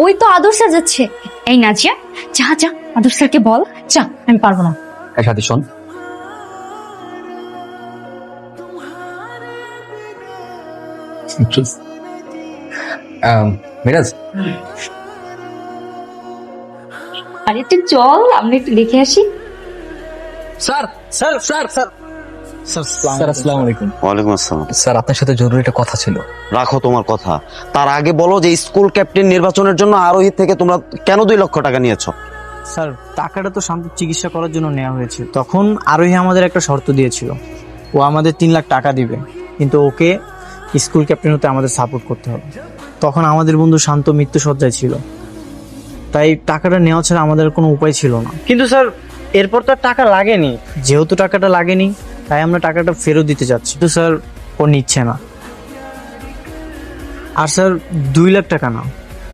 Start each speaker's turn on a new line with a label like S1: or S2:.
S1: ওই তো আদর সাজাচ্ছে। এই নাজিয়া, যা যা আদর স্যারকে বল। যা, আমি পারবো না।
S2: হ্যাঁ সাথী শোন, মিরাজ
S1: আরে একটু চল, আমরা একটু দেখে আসি।
S2: Sir sir sir sir sir আসসালামু আলাইকুম।
S3: ওয়ালাইকুম আসসালাম।
S2: স্যার আপনার সাথে জরুরি একটা কথা ছিল।
S3: রাখো তোমার কথা, তার আগে বলো যে স্কুল ক্যাপ্টেন নির্বাচনের জন্য আরোহী থেকে তোমরা কেন 2 লক্ষ টাকা নিয়েছো?
S4: স্যার টাকাটা তো শান্ত চিকিৎসা করার জন্য নেওয়া হয়েছে। তখন আরোহী আমাদের একটা শর্ত দিয়েছিল, ও আমাদের 3 লাখ টাকা দিবে, কিন্তু ওকে স্কুল ক্যাপ্টেন হতে আমাদের সাপোর্ট করতে হবে। তখন আমাদের বন্ধু শান্ত মৃত্যুসজ্জায় ছিল, তাই টাকাটা নেওয়া ছাড়া আমাদের কোনো উপায় ছিল না। কিন্তু স্যার এরপর তো আর টাকা লাগেনি, যেহেতু টাকাটা লাগেনি তাই আমরা টাকাটা ফেরত দিতে যাচ্ছি। তো স্যার ও নিচ্ছে না। আর স্যার 2 লাখ টাকা না,